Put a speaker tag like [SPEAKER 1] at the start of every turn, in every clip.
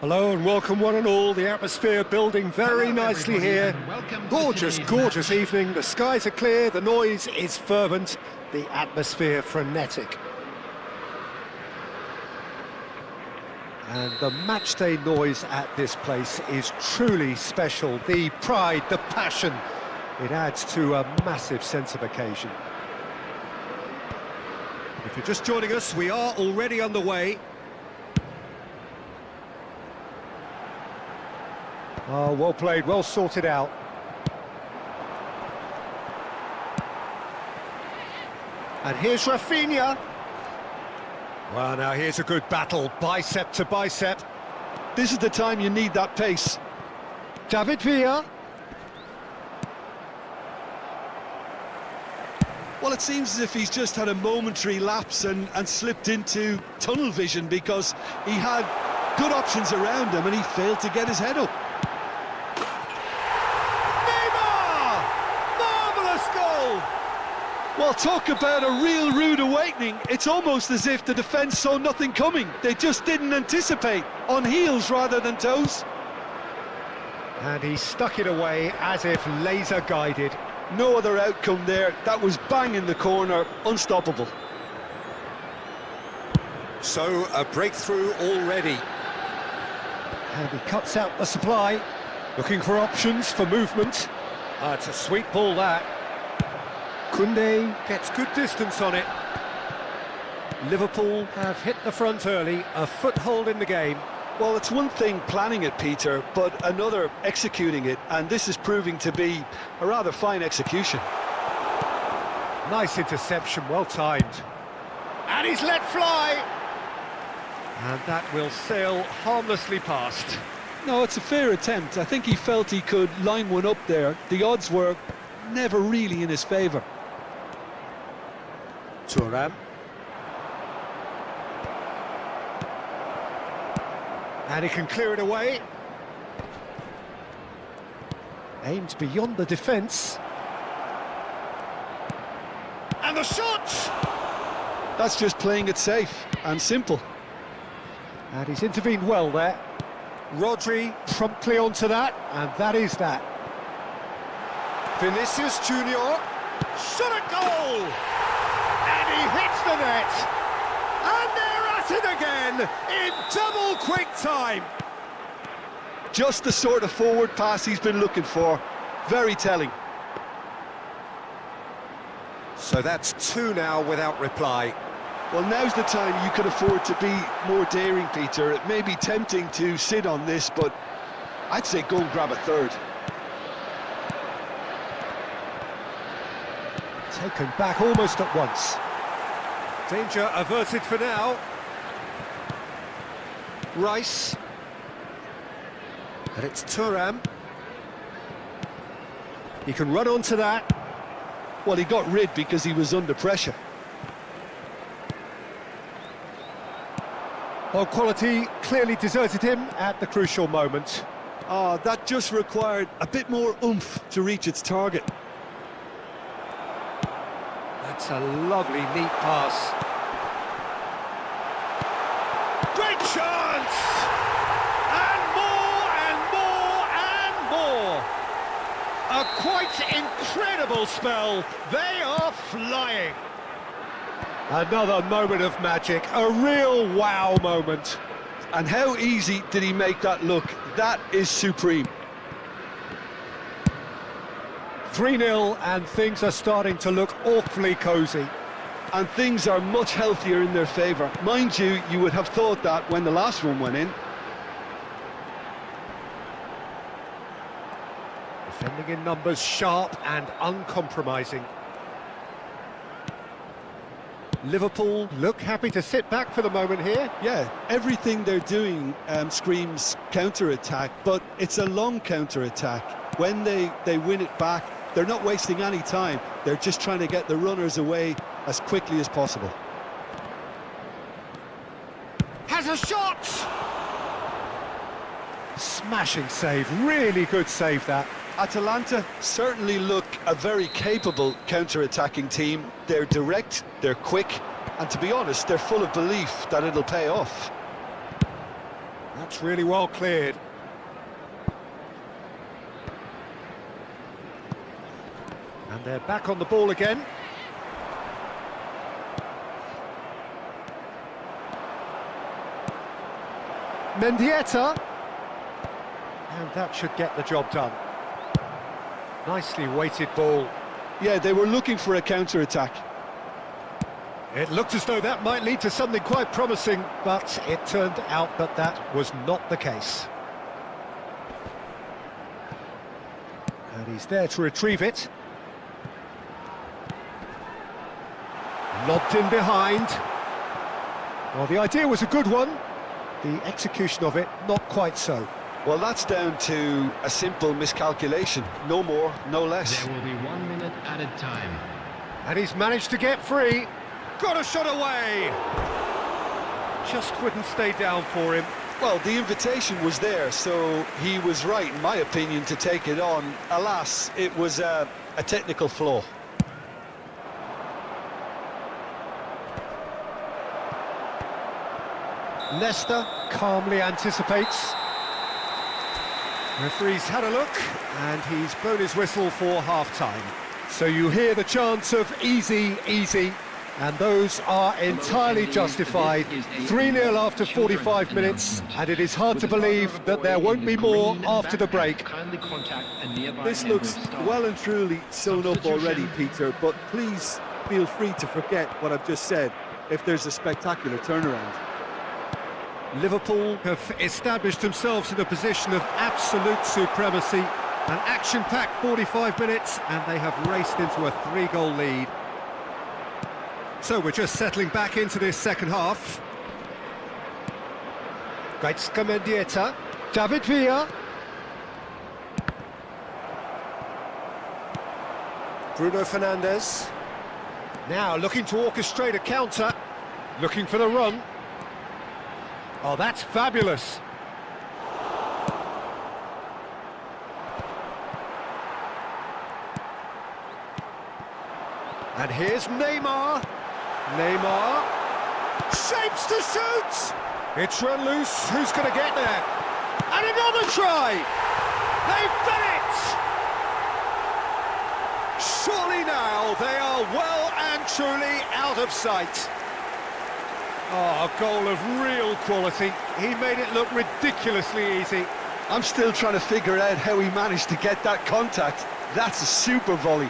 [SPEAKER 1] Hello and welcome one and all. The atmosphere building very nicely here. Gorgeous, gorgeous evening. The skies are clear, the noise is fervent, the atmosphere frenetic. And the matchday noise at this place is truly special. The pride, the passion, it adds to a massive sense of occasion. If you're just joining us, we are already underway. Oh, well played, well sorted out. And here's Rafinha. Well, now here's a good battle, bicep to bicep.
[SPEAKER 2] This is the time you need that pace.
[SPEAKER 1] David Villa.
[SPEAKER 2] Well, it seems as if he's just had a momentary lapse and slipped into tunnel vision, because he had good options around him and he failed to get his head up. Well, talk about a real rude awakening. It's almost as if the defence saw nothing coming. They just didn't anticipate, on heels rather than toes.
[SPEAKER 1] And he stuck it away as if laser guided.
[SPEAKER 2] No other outcome there. That was bang in the corner, unstoppable.
[SPEAKER 1] So, a breakthrough already. And he cuts out the supply, looking for options for movement. It's a sweet ball, that. Koundé gets good distance on it. Liverpool have hit the front early, a foothold in the game.
[SPEAKER 2] Well, it's one thing planning it, Peter, but another executing it, and this is proving to be a rather fine execution.
[SPEAKER 1] Nice interception, well timed. And he's let fly! And that will sail harmlessly past.
[SPEAKER 2] No, it's a fair attempt. I think he felt he could line one up there. The odds were never really in his favour.
[SPEAKER 1] Thuram. And he can clear it away. Aimed beyond the defence. And the shot!
[SPEAKER 2] That's just playing it safe and simple.
[SPEAKER 1] And he's intervened well there. Rodri promptly onto that, and that is that. Vinicius Junior, shot a goal! And he hits the net! And they're at it again, in double quick time!
[SPEAKER 2] Just the sort of forward pass he's been looking for. Very telling.
[SPEAKER 1] So that's two now without reply.
[SPEAKER 2] Well, now's the time you can afford to be more daring, Peter. It may be tempting to sit on this, but I'd say go and grab a third.
[SPEAKER 1] Taken back almost at once. Danger averted for now. Rice. And it's Thuram. He can run onto that.
[SPEAKER 2] Well, he got rid because he was under pressure.
[SPEAKER 1] Well, quality clearly deserted him at the crucial moment.
[SPEAKER 2] That just required a bit more oomph to reach its target.
[SPEAKER 1] That's a lovely, neat pass. Great chance! And more, and more, and more! A quite incredible spell. They are flying. Another moment of magic, a real wow moment.
[SPEAKER 2] And how easy did he make that look? That is supreme.
[SPEAKER 1] 3-0 and things are starting to look awfully cosy.
[SPEAKER 2] And things are much healthier in their favour. Mind you, you would have thought that when the last one went in.
[SPEAKER 1] Defending in numbers, sharp and uncompromising. Liverpool look happy to sit back for the moment here.
[SPEAKER 2] Yeah, everything they're doing screams counter-attack, but it's a long counter-attack. When they win it back, they're not wasting any time. They're just trying to get the runners away as quickly as possible.
[SPEAKER 1] Has a shot! Smashing save, really good save that.
[SPEAKER 2] Atalanta certainly look a very capable counter-attacking team. They're direct, they're quick, and to be honest, they're full of belief that it'll pay off.
[SPEAKER 1] That's really well cleared. And they're back on the ball again. Mendieta. And that should get the job done. Nicely weighted ball.
[SPEAKER 2] Yeah, they were looking for a counter-attack.
[SPEAKER 1] It looked as though that might lead to something quite promising, but it turned out that that was not the case. And he's there to retrieve it. Lobbed in behind. Well, the idea was a good one. The execution of it, not quite so.
[SPEAKER 2] Well, that's down to a simple miscalculation. No more, no less.
[SPEAKER 3] There will be 1 minute added time.
[SPEAKER 1] And he's managed to get free. Got a shot away. Just wouldn't stay down for him.
[SPEAKER 2] Well, the invitation was there, so he was right, in my opinion, to take it on. Alas, it was a technical flaw.
[SPEAKER 1] Leicester calmly anticipates. Referee's had a look, and he's blown his whistle for half-time. So you hear the chants of easy, easy, and those are entirely justified. 3-0 after 45 minutes, and it is hard to believe that there won't be more after the break.
[SPEAKER 2] This looks well and truly sewn up already, Peter, but please feel free to forget what I've just said if there's a spectacular turnaround.
[SPEAKER 1] Liverpool have established themselves in a position of absolute supremacy. An action-packed 45 minutes, and they have raced into a 3-goal lead. So we're just settling back into this second half. Gaizka Mendieta, David Villa. Bruno Fernandes. Now looking to orchestrate a counter, looking for the run. Oh, that's fabulous. And here's Neymar. Neymar shapes to shoot. It's run loose. Who's going to get there? And another try. They've done it. Surely now they are well and truly out of sight. Oh, a goal of real quality. He made it look ridiculously easy.
[SPEAKER 2] I'm still trying to figure out how he managed to get that contact. That's a super volley.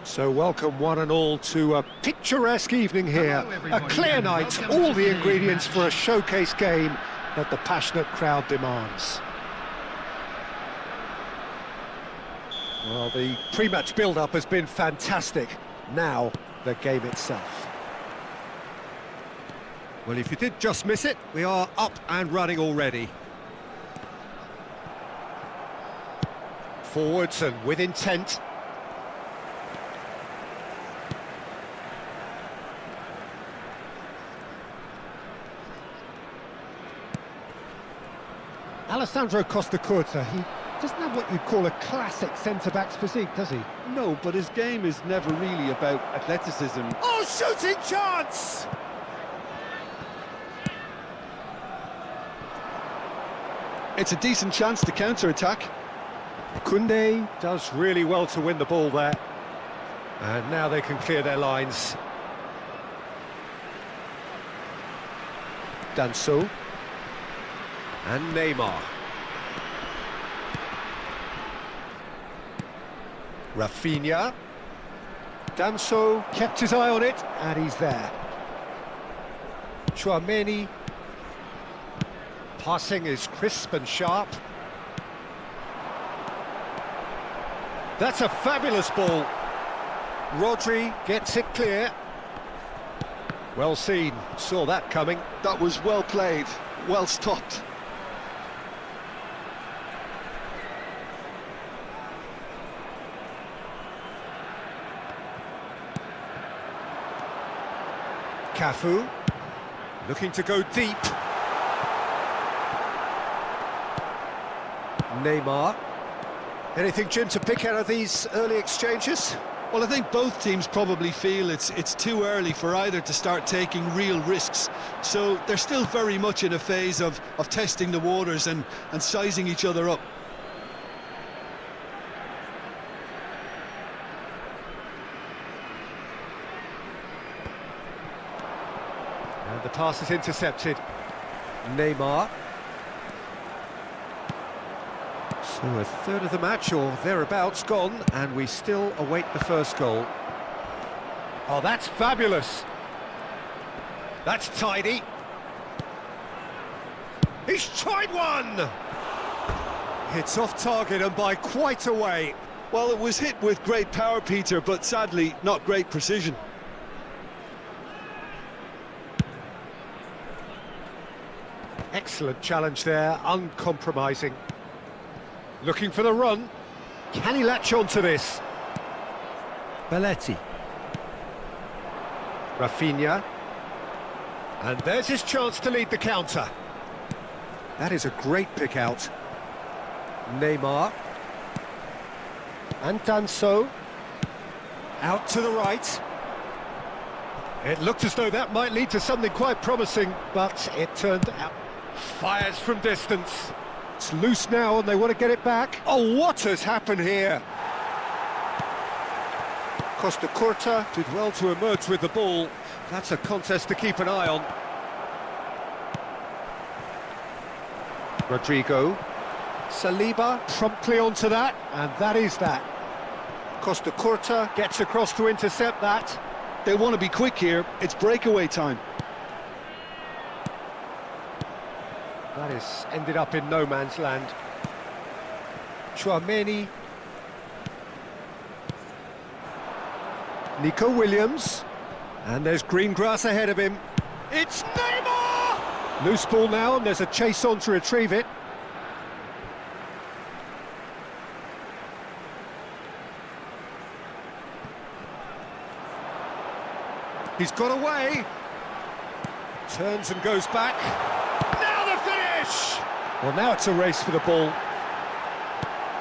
[SPEAKER 1] So welcome one and all to a picturesque evening here, a clear night, all the ingredients for a showcase game that the passionate crowd demands. Well, the pre-match build-up has been fantastic. Now, the game itself. Well, if you did just miss it, we are up and running already. Forwards and with intent. Alessandro Costa Curta, he doesn't have what you'd call a classic centre-back's physique, does he?
[SPEAKER 2] No, but his game is never really about athleticism.
[SPEAKER 1] Oh, shooting chance!
[SPEAKER 2] It's a decent chance to counter-attack.
[SPEAKER 1] Koundé does really well to win the ball there. And now they can clear their lines. Danso. And Neymar. Rafinha. Danso kept his eye on it, and he's there. Tchouaméni. Passing is crisp and sharp. That's a fabulous ball. Rodri gets it clear. Well seen, saw that coming.
[SPEAKER 2] That was well played, well stopped.
[SPEAKER 1] Cafu, looking to go deep. Neymar. Anything, Jim, to pick out of these early exchanges?
[SPEAKER 2] Well, I think both teams probably feel it's too early for either to start taking real risks. So they're still very much in a phase of testing the waters and sizing each other up.
[SPEAKER 1] And the pass is intercepted. Neymar. So a third of the match or thereabouts gone, and we still await the first goal. Oh, that's fabulous. That's tidy. He's tried one! It's off target and by quite a way.
[SPEAKER 2] Well, it was hit with great power, Peter, but sadly not great precision.
[SPEAKER 1] Excellent challenge there, uncompromising. Looking for the run. Can he latch on to this? Belletti. Rafinha. And there's his chance to lead the counter. That is a great pick out. Neymar. And Danso. Out to the right. It looked as though that might lead to something quite promising, but it turned out. Fires from distance. It's loose now and they want to get it back. Oh, what has happened here? Costa Curta did well to emerge with the ball. That's a contest to keep an eye on. Rodrigo. Saliba promptly onto that, and that is that. Costa Curta gets across to intercept that.
[SPEAKER 2] They want to be quick here. It's breakaway time.
[SPEAKER 1] That has ended up in no man's land. Chouameni. Nico Williams. And there's green grass ahead of him. It's Neymar! Loose ball now, and there's a chase on to retrieve it. He's got away. Turns and goes back. Now the finish! Well, now it's a race for the ball.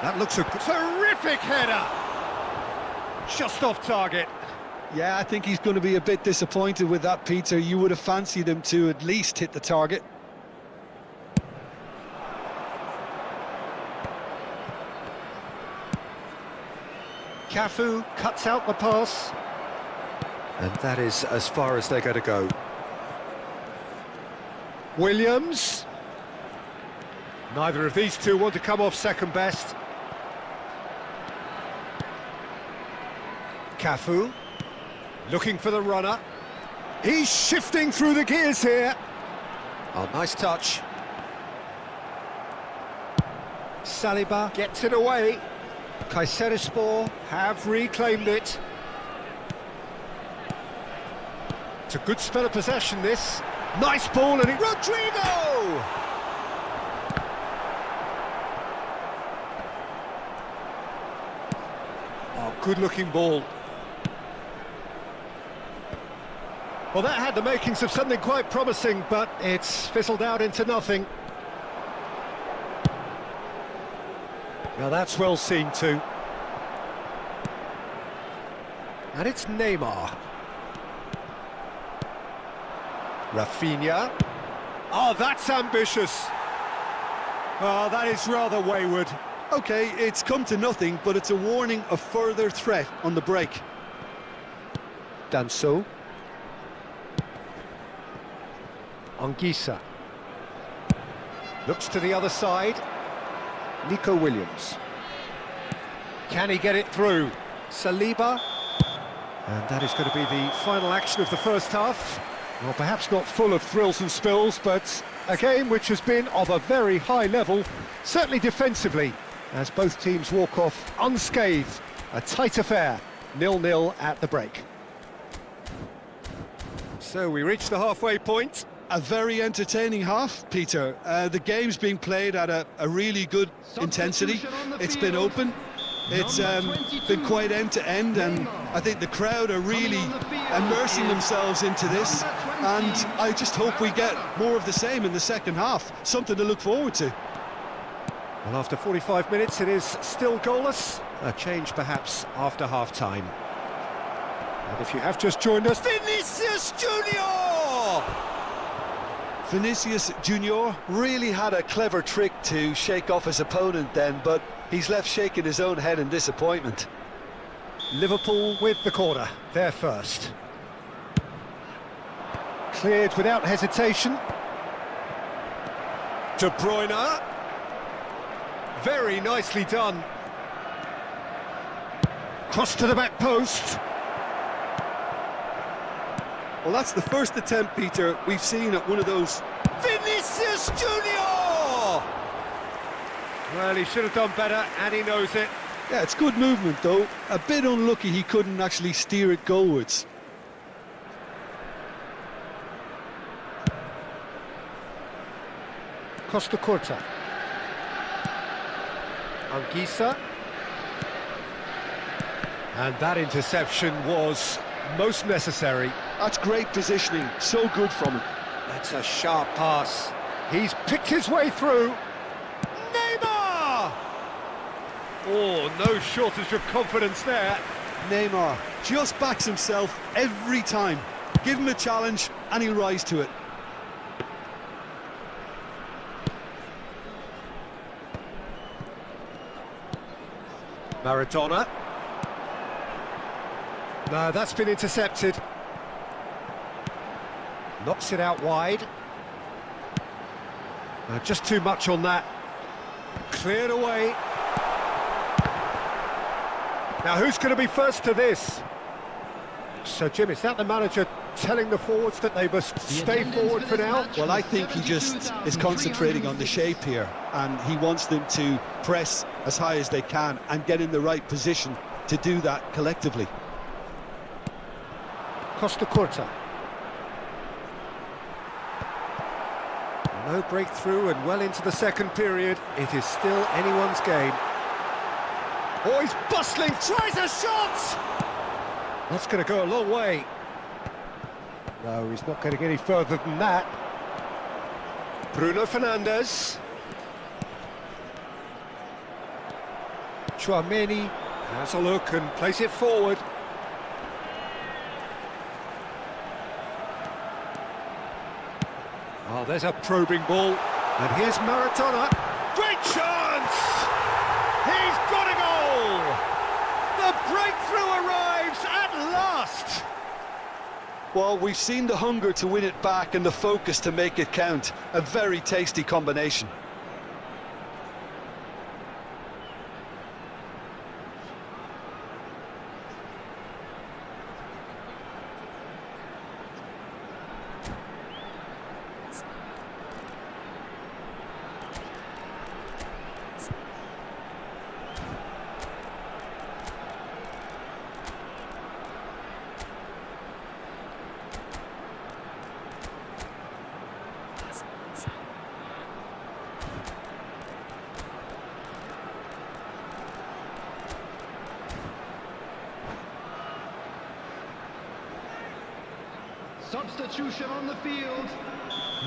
[SPEAKER 1] That looks a terrific header. Just off target.
[SPEAKER 2] Yeah, I think he's going to be a bit disappointed with that, Peter. You would have fancied him to at least hit the target.
[SPEAKER 1] Cafu cuts out the pass. And that is as far as they're going to go. Williams. Neither of these two want to come off second best. Cafu. Looking for the runner. He's shifting through the gears here. Oh, nice touch. Saliba gets it away. Kayserispor have reclaimed it. It's a good spell of possession, this. Nice ball, and Rodrigo! Oh, good-looking ball. Well, that had the makings of something quite promising, but it's fizzled out into nothing. Now that's well seen too. And it's Neymar. Rafinha. Oh, that's ambitious. Oh, that is rather wayward.
[SPEAKER 2] OK, it's come to nothing, but it's a warning of further threat on the break.
[SPEAKER 1] Danso. Anguissa. Looks to the other side. Nico Williams. Can he get it through? Saliba. And that is going to be the final action of the first half. Well, perhaps not full of thrills and spills, but a game which has been of a very high level, certainly defensively, as both teams walk off unscathed. A tight affair, 0-0 at the break. So we reach the halfway point.
[SPEAKER 2] A very entertaining half, Peter. The game's being played at a really good intensity. It's been open. It's been quite end-to-end, and I think the crowd are really immersing themselves into this, and I just hope we get more of the same in the second half. Something to look forward to.
[SPEAKER 1] Well, after 45 minutes, it is still goalless. A change, perhaps, after half-time. And if you have just joined us, Vinicius Junior!
[SPEAKER 2] Vinicius Junior really had a clever trick to shake off his opponent then, but he's left shaking his own head in disappointment.
[SPEAKER 1] Liverpool with the corner, they're first. Cleared without hesitation. De Bruyne. Very nicely done. Cross to the back post.
[SPEAKER 2] Well, that's the first attempt, Peter, we've seen at one of those.
[SPEAKER 1] Vinicius Junior! Well, he should have done better, and he knows it.
[SPEAKER 2] Yeah, it's good movement, though. A bit unlucky he couldn't actually steer it goalwards.
[SPEAKER 1] Costa Curta. Anguissa. And that interception was most necessary.
[SPEAKER 2] That's great positioning, so good from him.
[SPEAKER 1] That's a sharp pass. He's picked his way through. Neymar! Oh, no shortage of confidence there.
[SPEAKER 2] Neymar just backs himself every time. Give him a challenge and he'll rise to it.
[SPEAKER 1] Maradona. No, that's been intercepted. Knocks it out wide. Just too much on that. Cleared away. Now, who's going to be first to this? So, Jim, is that the manager telling the forwards that they must stay forward for now?
[SPEAKER 2] Well, I think he just is concentrating on the shape here, and he wants them to press as high as they can and get in the right position to do that collectively.
[SPEAKER 1] Costa Curta. No breakthrough and well into the second period. It is still anyone's game. Oh, he's bustling, tries a shot! That's going to go a long way. No, he's not going to get any further than that. Bruno Fernandes. Tchouaméni has a look and plays it forward. Oh, there's a probing ball. And here's Maradona. Great chance! He's got a goal! The breakthrough arrives at last!
[SPEAKER 2] Well, we've seen the hunger to win it back and the focus to make it count. A very tasty combination.
[SPEAKER 3] Substitution on the field.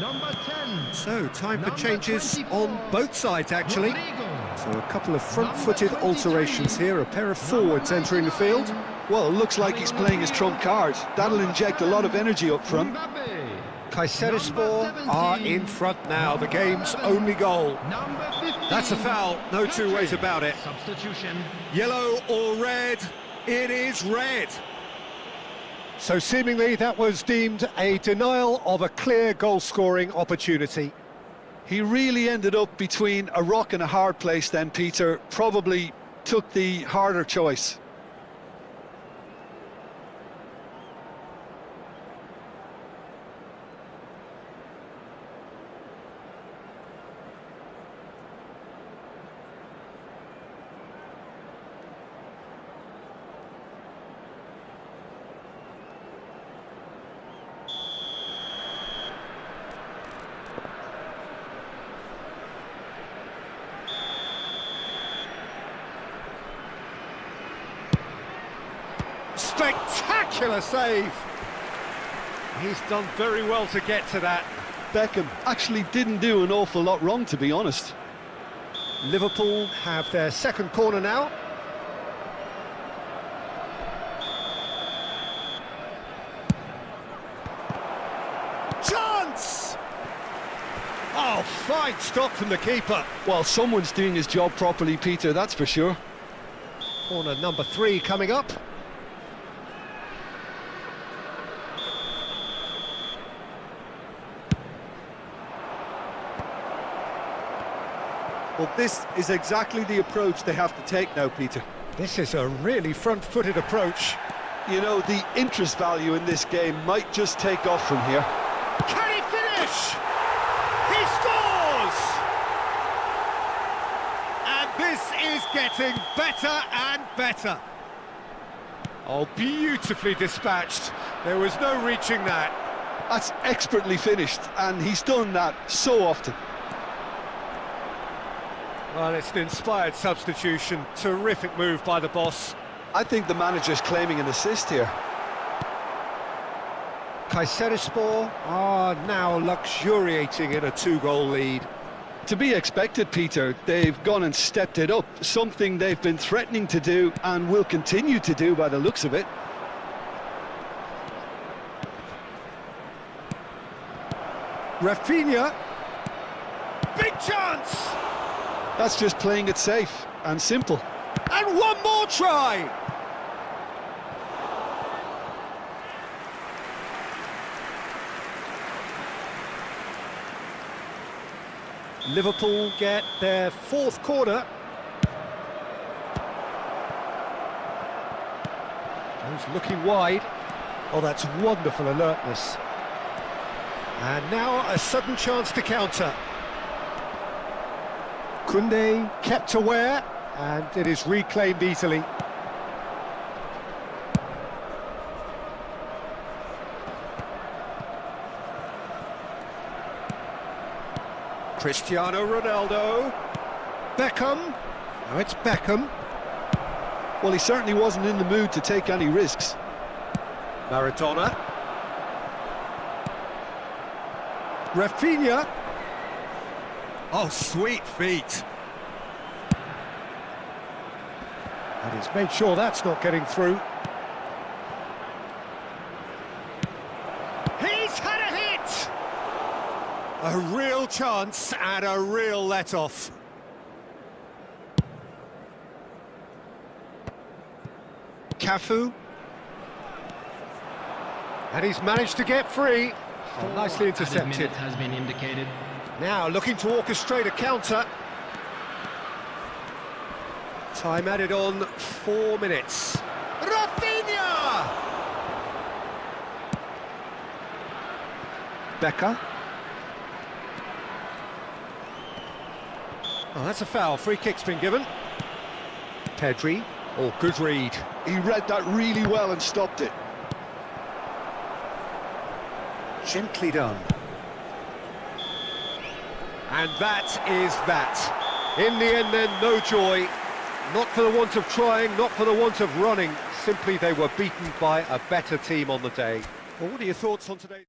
[SPEAKER 3] Number 10.
[SPEAKER 1] So, time for
[SPEAKER 3] Number
[SPEAKER 1] changes
[SPEAKER 3] 24.
[SPEAKER 1] on both sides, actually.
[SPEAKER 3] Rodrigo.
[SPEAKER 1] So, a couple of front-footed
[SPEAKER 3] Number 23.
[SPEAKER 1] alterations here, a pair of forwards entering the field.
[SPEAKER 2] Well, it looks like he's playing his trump card. That'll inject a lot of energy up front.
[SPEAKER 3] Mbappe.
[SPEAKER 1] Kayserispor are in front now, the game's only goal.
[SPEAKER 3] Number 15.
[SPEAKER 1] That's a foul, no two ways about it.
[SPEAKER 3] Substitution.
[SPEAKER 1] Yellow or red? It is red. So seemingly that was deemed a denial of a clear goal-scoring opportunity.
[SPEAKER 2] He really ended up between a rock and a hard place then, Peter. Probably took the harder choice.
[SPEAKER 1] Spectacular save! He's done very well to get to that.
[SPEAKER 2] Beckham actually didn't do an awful lot wrong, to be honest.
[SPEAKER 1] Liverpool have their second corner now. Chance! Oh, fine stop from the keeper.
[SPEAKER 2] Well, someone's doing his job properly, Peter, that's for sure.
[SPEAKER 1] Corner number 3 coming up.
[SPEAKER 2] Well, this is exactly the approach they have to take now, Peter.
[SPEAKER 1] This is a really front-footed approach.
[SPEAKER 2] You know, the interest value in this game might just take off from here.
[SPEAKER 1] Can he finish? He scores! And this is getting better and better. Oh, beautifully dispatched. There was no reaching that.
[SPEAKER 2] That's expertly finished, and he's done that so often.
[SPEAKER 1] Well, it's an inspired substitution. Terrific move by the boss.
[SPEAKER 2] I think the manager's claiming an assist here.
[SPEAKER 1] Kayserispor are now luxuriating in a 2-goal lead.
[SPEAKER 2] To be expected, Peter. They've gone and stepped it up, something they've been threatening to do and will continue to do by the looks of it.
[SPEAKER 1] Rafinha. Big chance!
[SPEAKER 2] That's just playing it safe and simple.
[SPEAKER 1] And one more try! Liverpool get their 4th corner. He's looking wide. Oh, that's wonderful alertness. And now a sudden chance to counter. Koundé kept aware, and it is reclaimed easily. Cristiano Ronaldo. Beckham. Now it's Beckham.
[SPEAKER 2] Well, he certainly wasn't in the mood to take any risks.
[SPEAKER 1] Maradona. Rafinha. Oh, sweet feet. And he's made sure that's not getting through. He's had a hit! A real chance and a real let-off. Cafu. And he's managed to get free. Oh, nicely intercepted.
[SPEAKER 4] Has been indicated.
[SPEAKER 1] Now looking to orchestrate a counter. Time added on 4 minutes. Rafinha! Becker. Oh, that's a foul. Free kick's been given. Pedri. Oh, good read.
[SPEAKER 2] He read that really well and stopped it.
[SPEAKER 1] Gently done. And that is that. In the end then, no joy. Not for the want of trying, not for the want of running. Simply they were beaten by a better team on the day. Well, what are your thoughts on today?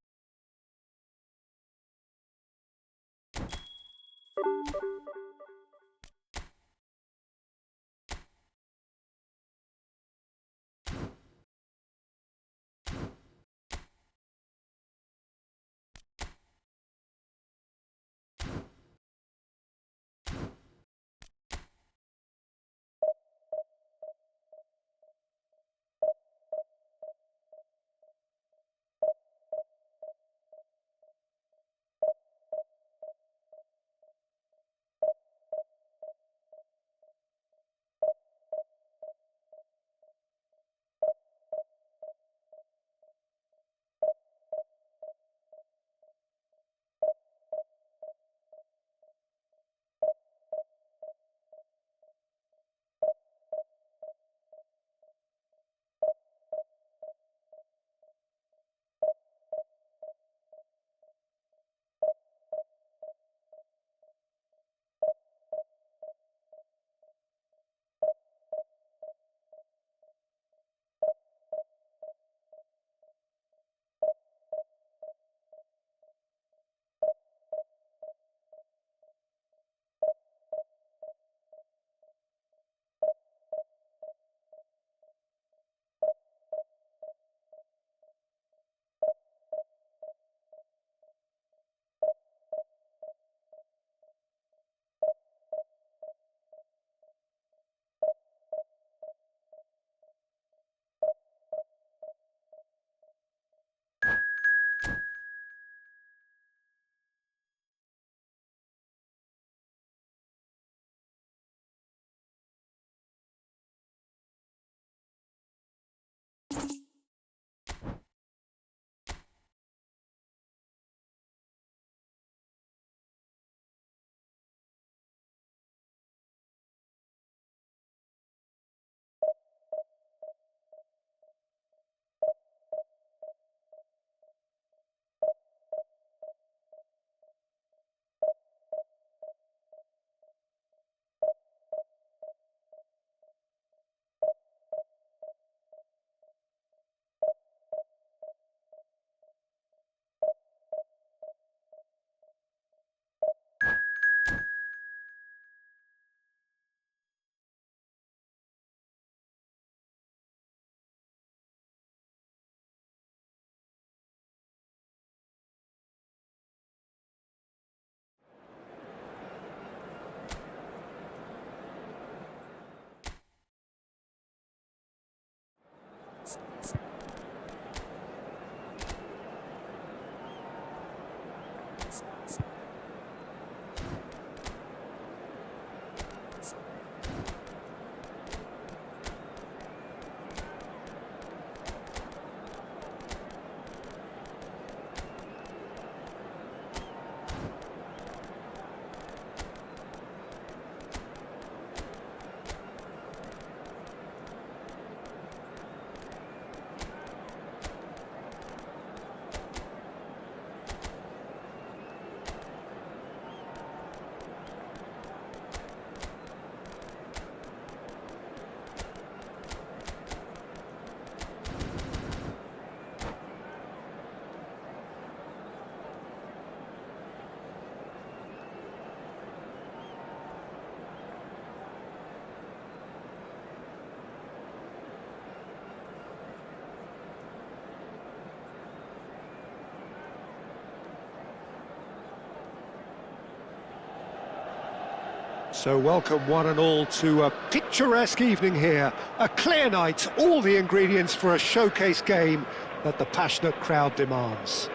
[SPEAKER 1] So welcome one and all to a picturesque evening here. A clear night, all the ingredients for a showcase game that the passionate crowd demands.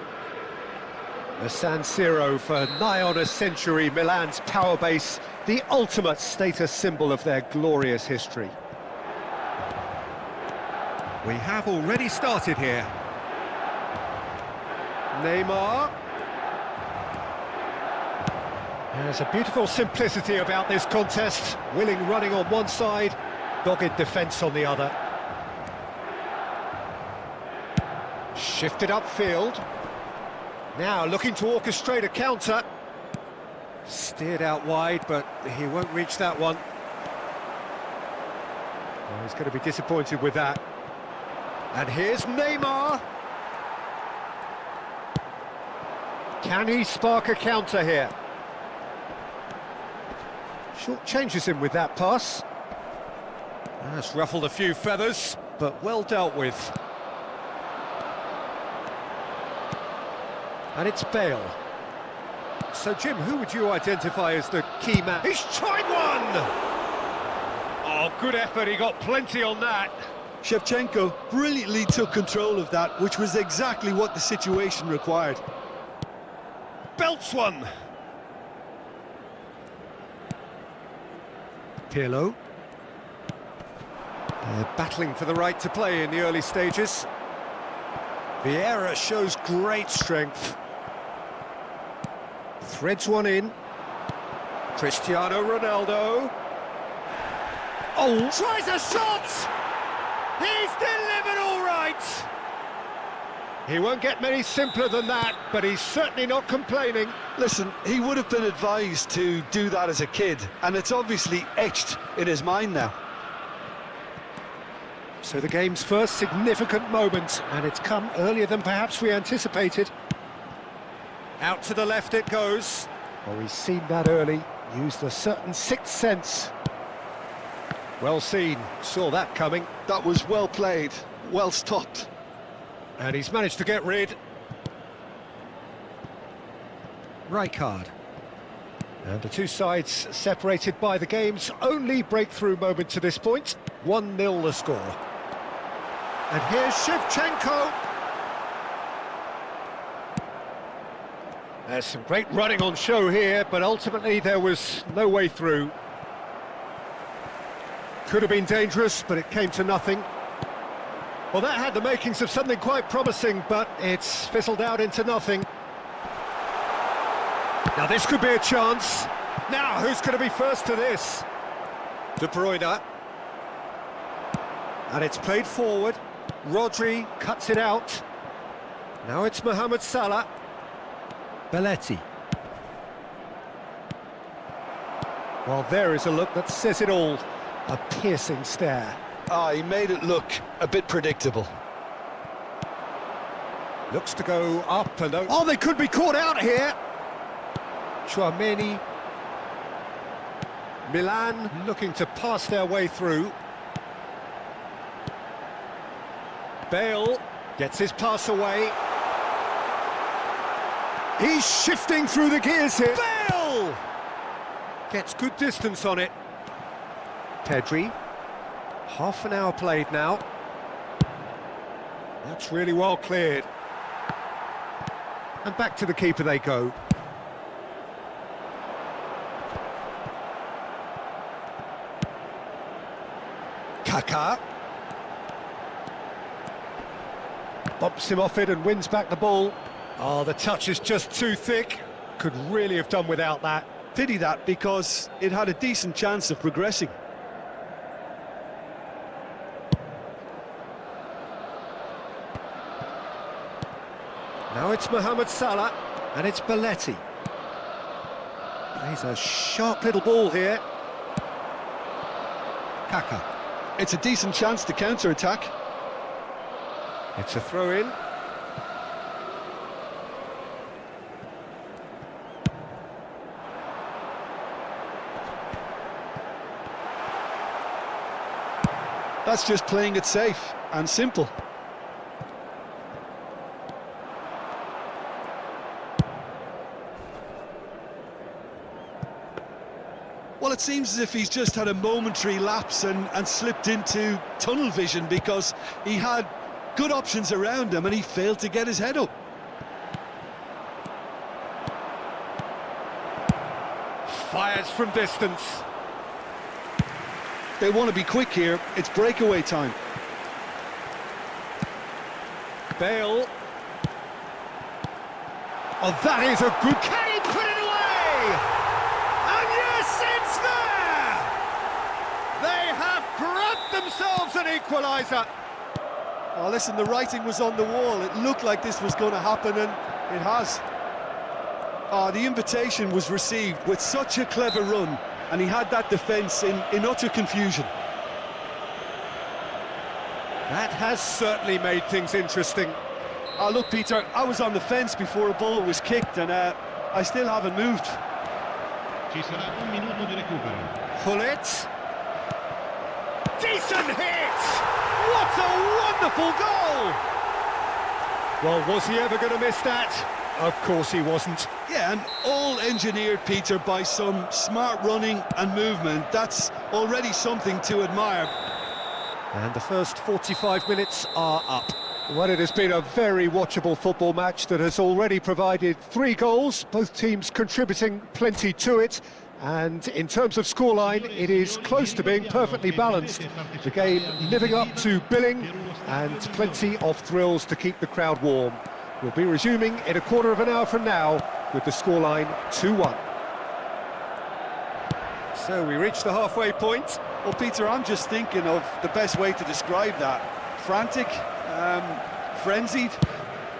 [SPEAKER 1] The San Siro for nigh on a century, Milan's power base, the ultimate status symbol of their glorious history. We have already started here. Neymar. There's a beautiful simplicity about this contest. Willing running on one side, dogged defence on the other. Shifted upfield. Now looking to orchestrate a counter. Steered out wide, but he won't reach that one. Well, he's going to be disappointed with that. And here's Neymar. Can he spark a counter here? Short changes him with that pass. That's ruffled a few feathers, but well dealt with. And it's Bale. So, Jim, who would you identify as the key man? He's tried one! Oh, good effort, he got plenty on that.
[SPEAKER 2] Shevchenko brilliantly took control of that, which was exactly what the situation required.
[SPEAKER 1] Belts one! Pirlo. They're battling for the right to play in the early stages. Vieira shows great strength. Threads one in. Cristiano Ronaldo. Oh, tries a shot! He's delivered all right! He won't get many simpler than that, but he's certainly not complaining.
[SPEAKER 2] Listen, he would have been advised to do that as a kid, and it's obviously etched in his mind now.
[SPEAKER 1] So the game's first significant moment, and it's come earlier than perhaps we anticipated. Out to the left it goes. Well, we've seen that early, used a certain sixth sense. Well seen, saw that coming.
[SPEAKER 2] That was well played, well stopped.
[SPEAKER 1] And he's managed to get rid. Rijkaard. And the two sides separated by the game's only breakthrough moment to this point. 1-0 the score. And here's Shevchenko. There's some great running on show here, but ultimately there was no way through. Could have been dangerous, but it came to nothing. Well, that had the makings of something quite promising, but it's fizzled out into nothing. Now this could be a chance. Now, who's going to be first to this? De Bruyne. And it's played forward. Rodri cuts it out. Now it's Mohamed Salah. Belletti. Well, there is a look that says it all. A piercing stare.
[SPEAKER 2] He made it look a bit predictable.
[SPEAKER 1] Looks to go up and over. Oh, they could be caught out here. Tchouameni. Milan looking to pass their way through. Bale gets his pass away. He's shifting through the gears here. Bale! Gets good distance on it. Pedri. Half an hour played now. That's really well cleared. And back to the keeper they go. Kaká. Bumps him off it and wins back the ball. Oh, the touch is just too thick. Could really have done without that.
[SPEAKER 2] Pity that, because it had a decent chance of progressing.
[SPEAKER 1] Now it's Mohamed Salah, and it's Belletti. Plays a sharp little ball here. Kaká.
[SPEAKER 2] It's a decent chance to counter-attack.
[SPEAKER 1] It's a throw-in.
[SPEAKER 2] That's just playing it safe and simple. Well, it seems as if he's just had a momentary lapse and slipped into tunnel vision, because he had good options around him and he failed to get his head up.
[SPEAKER 1] Fires from distance.
[SPEAKER 2] They want to be quick here. It's breakaway time.
[SPEAKER 1] Bale. Oh, that is a good... Can he put it away? And yes, it's there! They have grabbed themselves an equaliser.
[SPEAKER 2] Oh, listen, the writing was on the wall. It looked like this was going to happen, and it has. Oh, the invitation was received with such a clever run, and he had that defence in utter confusion.
[SPEAKER 1] That has certainly made things interesting.
[SPEAKER 2] Oh, look, Peter, I was on the fence before a ball was kicked, and I still haven't moved.
[SPEAKER 3] Ci sarà un minuto di recupero.
[SPEAKER 1] Pullet. Decent hit! What a wonderful goal! Well, was he ever going to miss that? Of course he wasn't.
[SPEAKER 2] Yeah, and all engineered, Peter, by some smart running and movement. That's already something to admire.
[SPEAKER 1] And the first 45 minutes are up. Well, it has been a very watchable football match that has already provided 3 goals, both teams contributing plenty to it. And in terms of scoreline, it is close to being perfectly balanced. The game living up to billing, and plenty of thrills to keep the crowd warm. We'll be resuming in a quarter of an hour from now with the scoreline 2-1. So we reach the halfway point.
[SPEAKER 2] Well, Peter, I'm just thinking of the best way to describe that. Frantic, frenzied.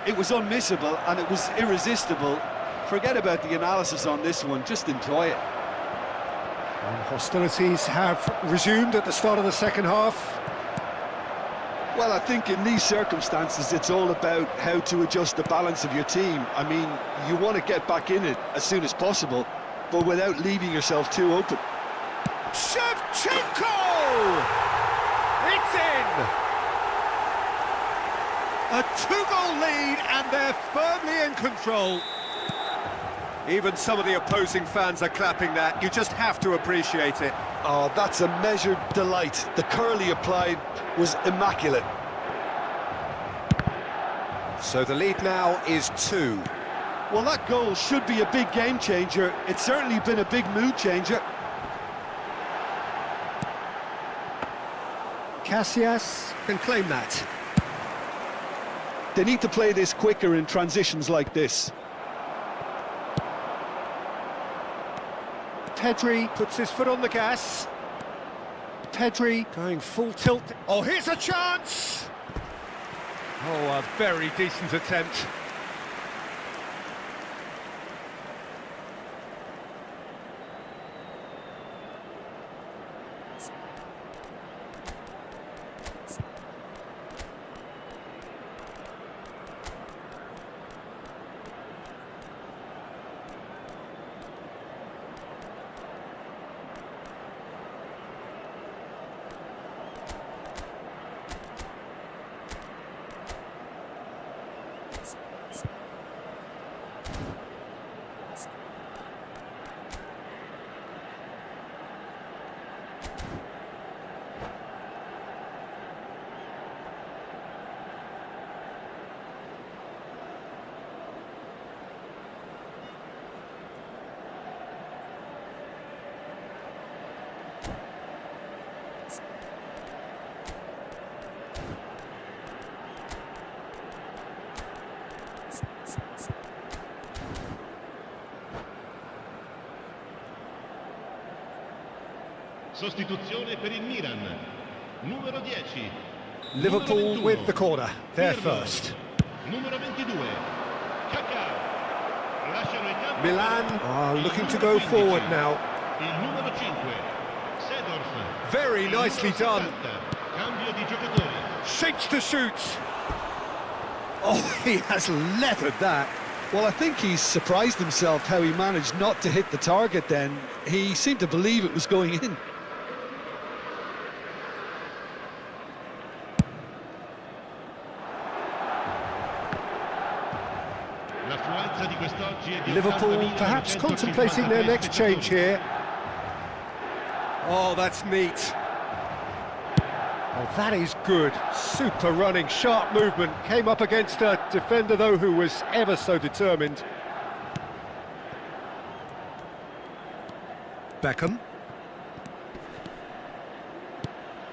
[SPEAKER 2] It was unmissable and it was irresistible. Forget about the analysis on this one, just enjoy it.
[SPEAKER 1] And hostilities have resumed at the start of the second half.
[SPEAKER 2] Well, I think in these circumstances it's all about how to adjust the balance of your team. I mean, you want to get back in it as soon as possible, but without leaving yourself too open.
[SPEAKER 1] Shevchenko! It's in! A 2-goal lead, and they're firmly in control. Even some of the opposing fans are clapping that. You just have to appreciate it.
[SPEAKER 2] Oh, that's a measured delight. The curl he applied was immaculate.
[SPEAKER 1] So the lead now is 2.
[SPEAKER 2] Well, that goal should be a big game changer. It's certainly been a big mood changer.
[SPEAKER 1] Casillas can claim that.
[SPEAKER 2] They need to play this quicker in transitions like this.
[SPEAKER 1] Pedri puts his foot on the gas. Pedri going full tilt. Oh, here's a chance! Oh, a very decent attempt.
[SPEAKER 3] Sostituzione per il Milan. Numero 10.
[SPEAKER 1] Liverpool with the corner. They're first.
[SPEAKER 3] Numero 22. Kaká. Lasciano il campo.
[SPEAKER 1] Milan are looking to go forward now.
[SPEAKER 3] Il numero 5. Seedorf.
[SPEAKER 1] Very nicely done.
[SPEAKER 3] Cambio di giocatori.
[SPEAKER 1] Shapes to shoot. Oh, he has leathered that.
[SPEAKER 2] Well, I think he's surprised himself how he managed not to hit the target then. He seemed to believe it was going in.
[SPEAKER 3] L'affluenza di quest'oggi è di
[SPEAKER 1] Liverpool perhaps contemplating their next change here. Oh, that's neat. Oh, that is good. Super running, sharp movement. Came up against a defender, though, who was ever so determined. Beckham.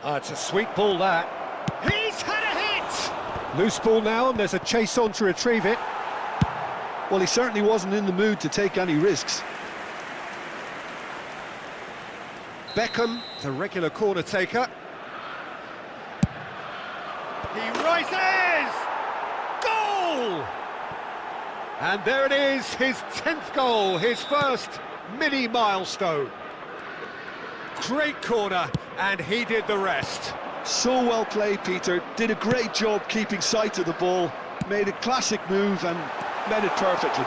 [SPEAKER 1] Ah, it's a sweet ball, that. He's had a hit! Loose ball now, and there's a chase on to retrieve it.
[SPEAKER 2] Well, he certainly wasn't in the mood to take any risks.
[SPEAKER 1] Beckham, the regular corner taker. He rises! Goal! And there it is, his 10th goal, his first mini milestone. Great corner, and he did the rest.
[SPEAKER 2] So well played, Peter. Did a great job keeping sight of the ball. Made a classic move and made it perfectly.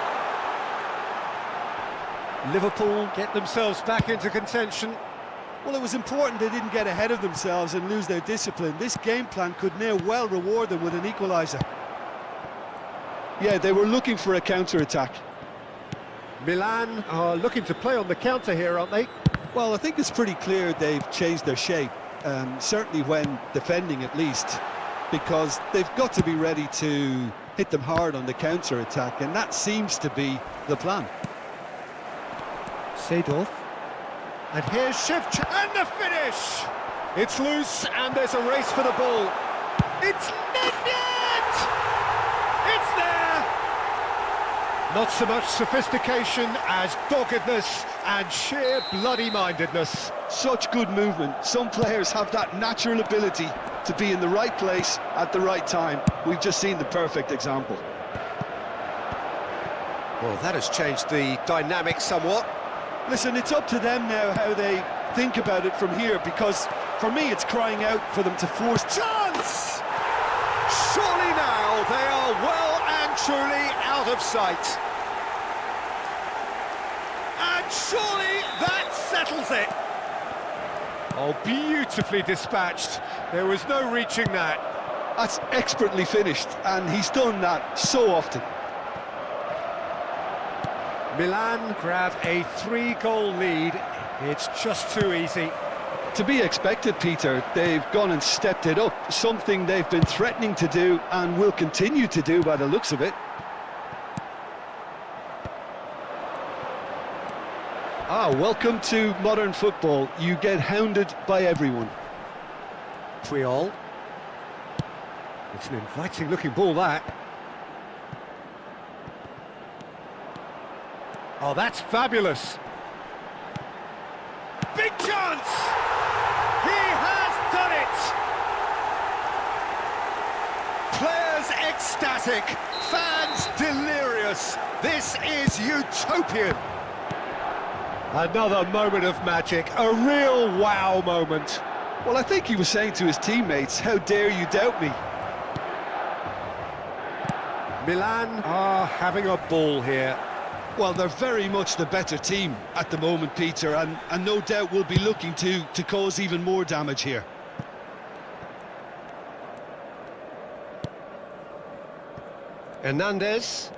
[SPEAKER 1] Liverpool get themselves back into contention.
[SPEAKER 2] Well, it was important they didn't get ahead of themselves and lose their discipline. This game plan could now well reward them with an equaliser. Yeah, they were looking for a counter-attack.
[SPEAKER 1] Milan are looking to play on the counter here, aren't they?
[SPEAKER 2] Well, I think it's pretty clear they've changed their shape, certainly when defending at least, because they've got to be ready to hit them hard on the counter-attack, and that seems to be the plan.
[SPEAKER 1] Seedorf. And here's Shevch, and the finish! It's loose, and there's a race for the ball. It's net! It's there! Not so much sophistication as doggedness and sheer bloody-mindedness.
[SPEAKER 2] Such good movement. Some players have that natural ability to be in the right place at the right time. We've just seen the perfect example.
[SPEAKER 1] Well, that has changed the dynamic somewhat.
[SPEAKER 2] Listen, it's up to them now how they think about it from here, because for me it's crying out for them to force...
[SPEAKER 1] Chance! Surely now they are well and truly out of sight. And surely that settles it. Oh, beautifully dispatched. There was no reaching that.
[SPEAKER 2] That's expertly finished, and he's done that so often.
[SPEAKER 1] Milan grab a 3-goal lead. It's just too easy.
[SPEAKER 2] To be expected, Peter. They've gone and stepped it up, something they've been threatening to do and will continue to do by the looks of it. Welcome to modern football. You get hounded by everyone.
[SPEAKER 1] Triol. It's an inviting looking ball, that. Oh, that's fabulous. Big chance! He has done it! Players ecstatic, fans delirious. This is utopian. Another moment of magic, a real wow moment.
[SPEAKER 2] Well, I think he was saying to his teammates, how dare you doubt me?
[SPEAKER 1] Milan are having a ball here.
[SPEAKER 2] Well, they're very much the better team at the moment, Peter, and no doubt will be looking to cause even more damage here.
[SPEAKER 1] Hernandez.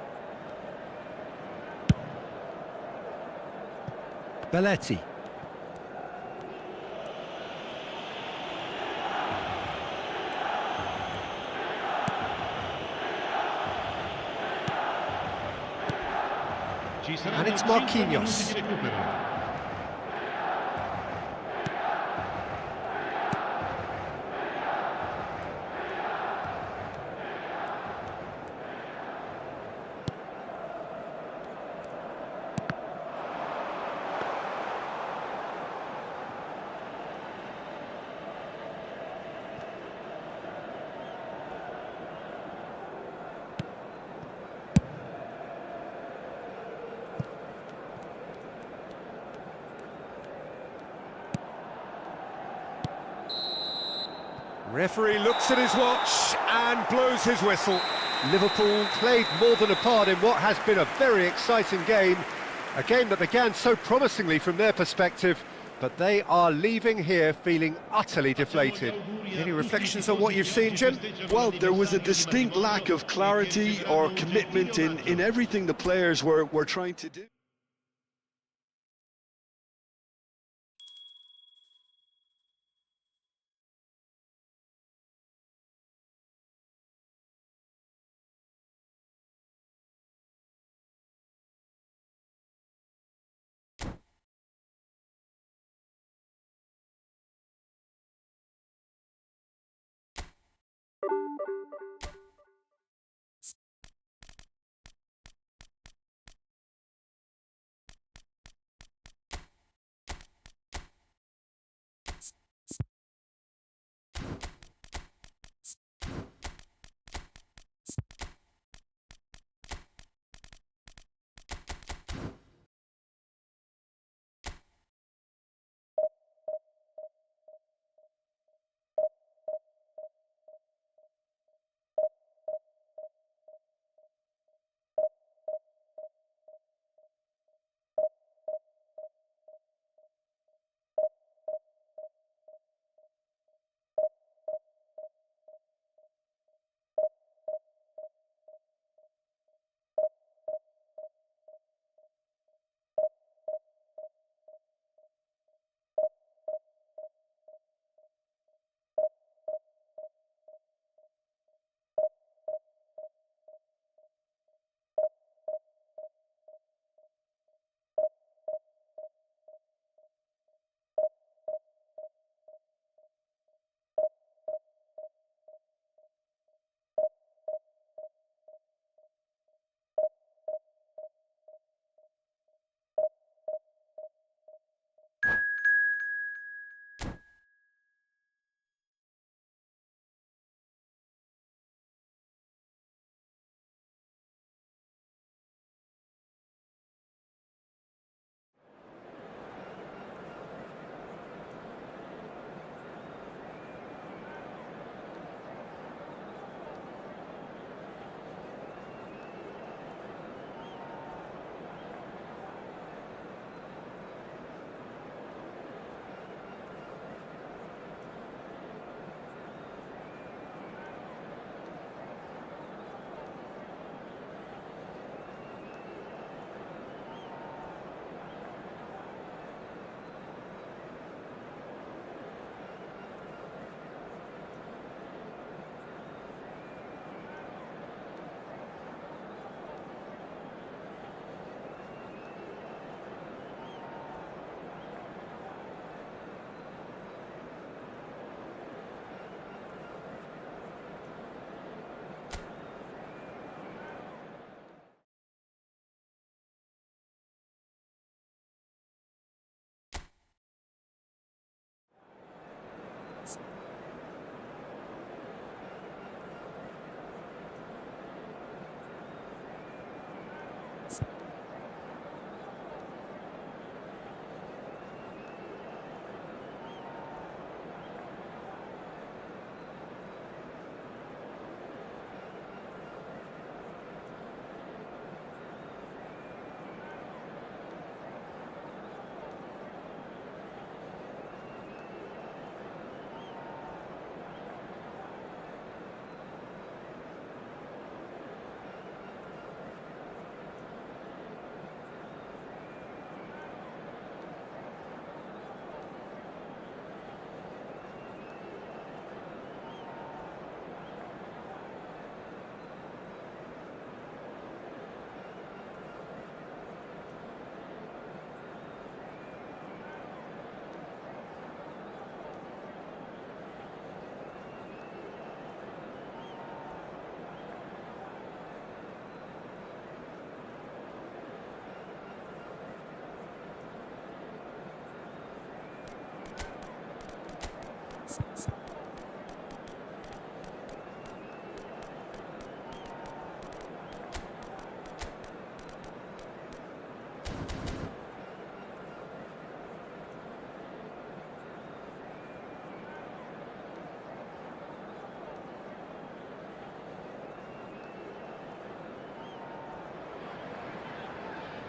[SPEAKER 1] Belletti. And it's Marquinhos. Referee looks at his watch and blows his whistle. Liverpool played more than a part in what has been a very exciting game. A game that began so promisingly from their perspective, but they are leaving here feeling utterly deflated. Any reflections on what you've seen, Jim?
[SPEAKER 2] Well, there was a distinct lack of clarity or commitment in everything the players were trying to do.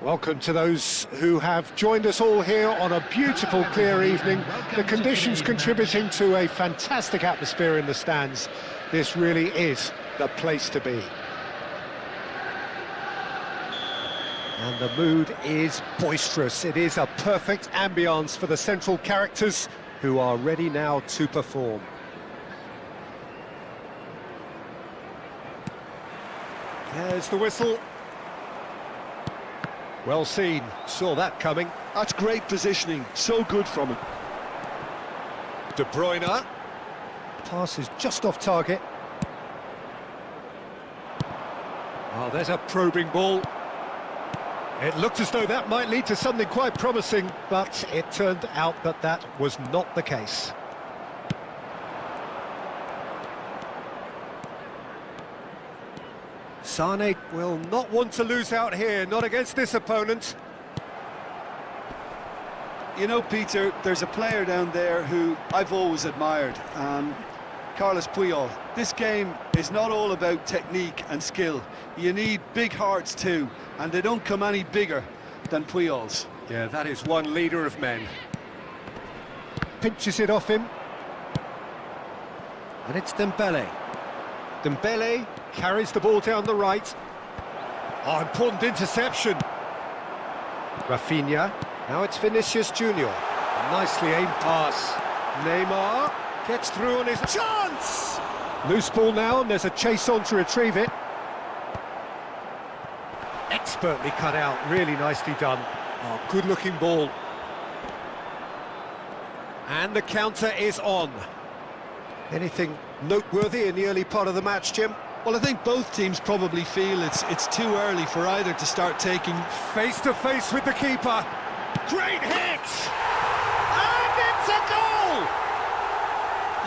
[SPEAKER 1] Welcome to those who have joined us all here on a beautiful, clear evening. The conditions contributing to a fantastic atmosphere in the stands. This really is the place to be. And the mood is boisterous. It is a perfect ambience for the central characters who are ready now to perform. There's the whistle. Well seen, saw that coming.
[SPEAKER 2] That's great positioning, so good from him.
[SPEAKER 1] De Bruyne. Pass is just off target. Oh, there's a probing ball. It looked as though that might lead to something quite promising, but it turned out that that was not the case. Sane will not want to lose out here, not against this opponent.
[SPEAKER 2] You know, Peter, there's a player down there who I've always admired, Carlos Puyol. This game is not all about technique and skill. You need big hearts too, and they don't come any bigger than Puyol's.
[SPEAKER 1] Yeah, that is one leader of men. Pinches it off him. And it's Dembele. Dembele carries the ball down the right. Oh, important interception. Rafinha. Now it's Vinicius Junior. Nicely aimed pass. Neymar gets through on his chance! Loose ball now, and there's a chase on to retrieve it. Expertly cut out, really nicely done. Oh, good-looking ball. And the counter is on. Anything noteworthy in the early part of the match, Jim?
[SPEAKER 2] Well, I think both teams probably feel it's too early for either to start taking...
[SPEAKER 1] Face-to-face with the keeper. Great hit! And it's a goal!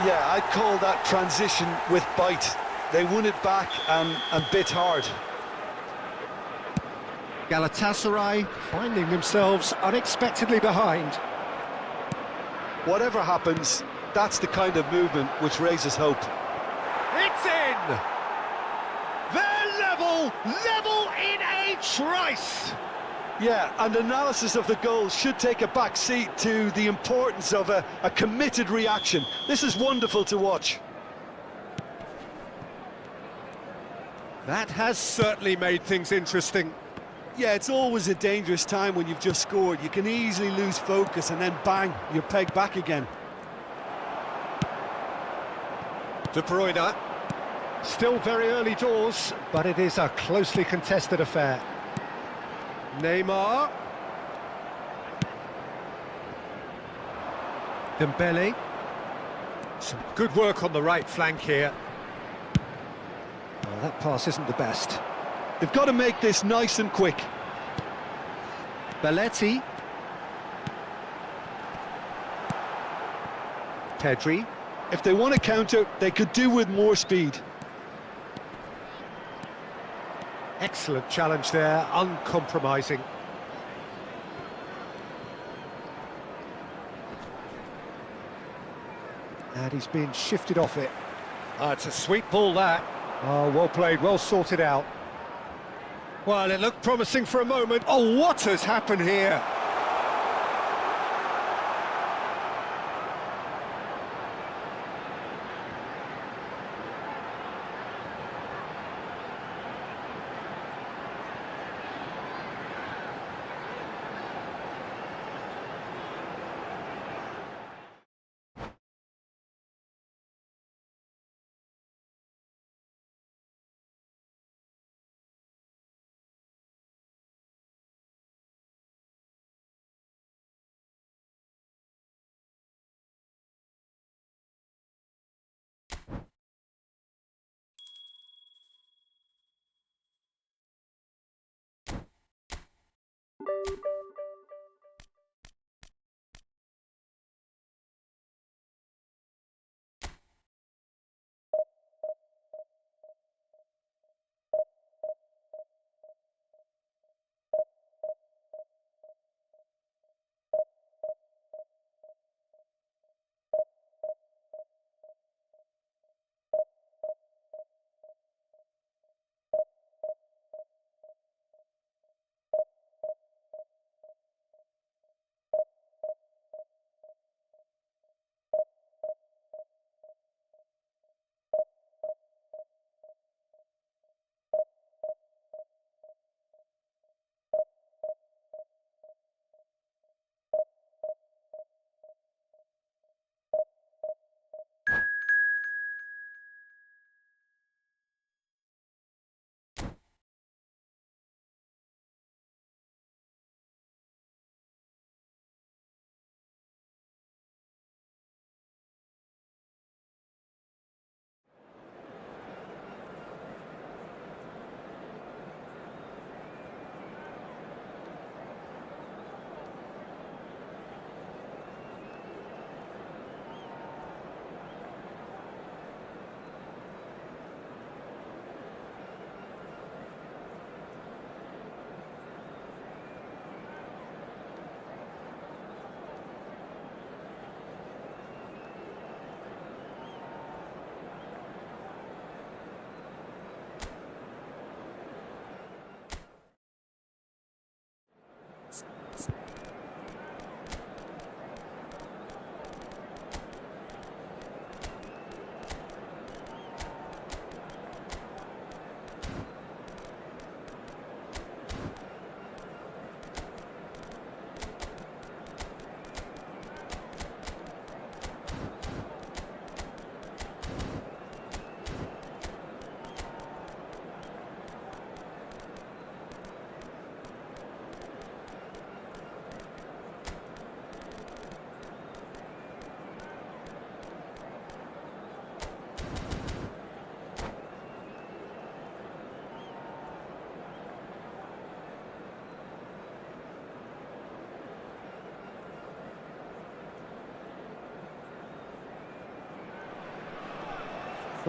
[SPEAKER 2] Yeah, I'd call that transition with bite. They won it back and bit hard.
[SPEAKER 1] Galatasaray finding themselves unexpectedly behind.
[SPEAKER 2] Whatever happens, that's the kind of movement which raises hope.
[SPEAKER 1] It's in! They're level in a trice!
[SPEAKER 2] Yeah, and analysis of the goal should take a back seat to the importance of a committed reaction. This is wonderful to watch.
[SPEAKER 1] That has certainly made things interesting.
[SPEAKER 2] Yeah, it's always a dangerous time when you've just scored. You can easily lose focus and then bang, you're pegged back again.
[SPEAKER 1] De Bruyne. Still very early doors, but it is a closely contested affair. Neymar. Dembele. Some good work on the right flank here. Oh, that pass isn't the best.
[SPEAKER 2] They've got to make this nice and quick.
[SPEAKER 1] Belletti. Pedri.
[SPEAKER 2] If they want to counter, they could do with more speed.
[SPEAKER 1] Excellent challenge there, uncompromising. And he's been shifted off it. It's a sweet ball, that. Oh, well played, well sorted out. Well, it looked promising for a moment. Oh, what has happened here?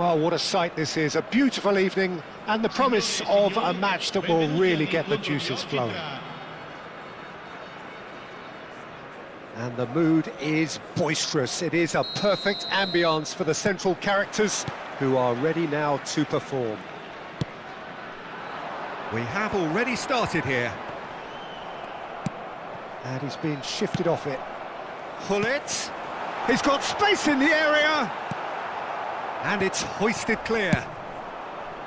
[SPEAKER 1] Well, what a sight this is, a beautiful evening and the promise of a match that will really get the juices flowing. And the mood is boisterous. It is a perfect ambience for the central characters who are ready now to perform. We have already started here. And he's been shifted off it. Hullet. He's got space in the area. And it's hoisted clear.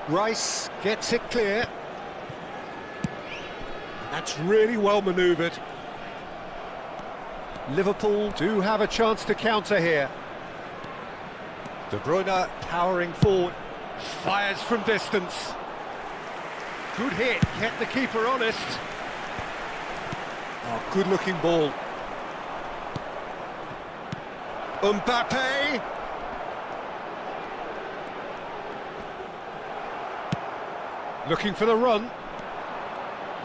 [SPEAKER 1] Rice gets it clear. And that's really well manoeuvred. Liverpool do have a chance to counter here. De Bruyne powering forward. Fires from distance. Good hit, kept the keeper honest. Oh, good-looking ball. Mbappe. Looking for the run.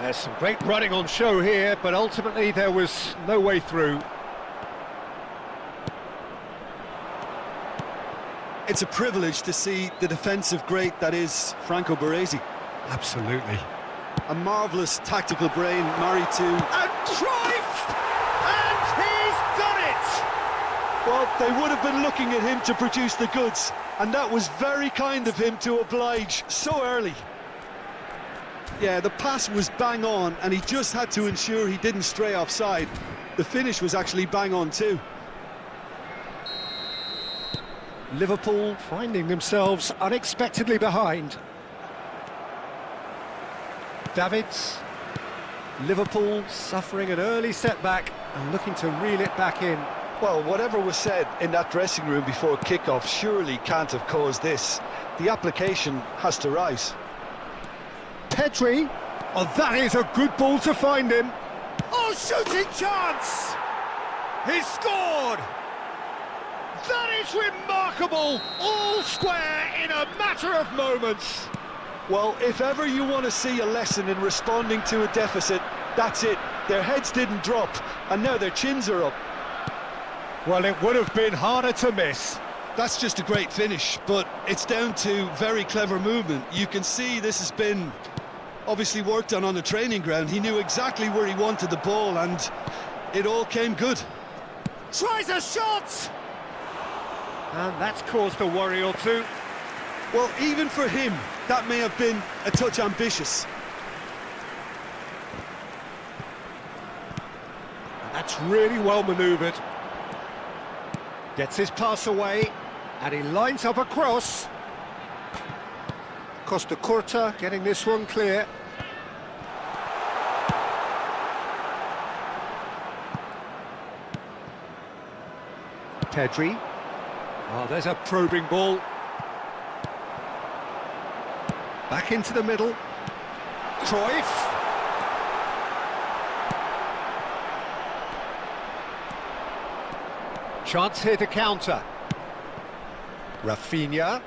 [SPEAKER 1] There's some great running on show here, but ultimately there was no way through.
[SPEAKER 2] It's a privilege to see the defensive great that is Franco Baresi.
[SPEAKER 1] Absolutely.
[SPEAKER 2] A marvellous tactical brain married to...
[SPEAKER 1] And Cruyff! And he's done it!
[SPEAKER 2] Well, they would have been looking at him to produce the goods, and that was very kind of him to oblige so early. Yeah, the pass was bang on, and he just had to ensure he didn't stray offside. The finish was actually bang on too.
[SPEAKER 1] Liverpool finding themselves unexpectedly behind. Davids. Liverpool suffering an early setback and looking to reel it back in.
[SPEAKER 2] Well, whatever was said in that dressing room before kick-off surely can't have caused this. The application has to rise.
[SPEAKER 1] Pedri. Oh, that is a good ball to find him. Oh, shooting chance! He's scored! That is remarkable! All square in a matter of moments.
[SPEAKER 2] Well, if ever you want to see a lesson in responding to a deficit, that's it. Their heads didn't drop, and now their chins are up.
[SPEAKER 1] Well, it would have been harder to miss.
[SPEAKER 2] That's just a great finish, but it's down to very clever movement. You can see this has been obviously worked on the training ground. He knew exactly where he wanted the ball, and it all came good.
[SPEAKER 1] Tries a shot! And that's caused a worry or two.
[SPEAKER 2] Well, even for him, that may have been a touch ambitious.
[SPEAKER 1] That's really well manoeuvred. Gets his pass away, and he lines up a cross. Costa Curta getting this one clear. Pedri. Oh, there's a probing ball. Back into the middle. Cruyff. Chance here to counter. Rafinha.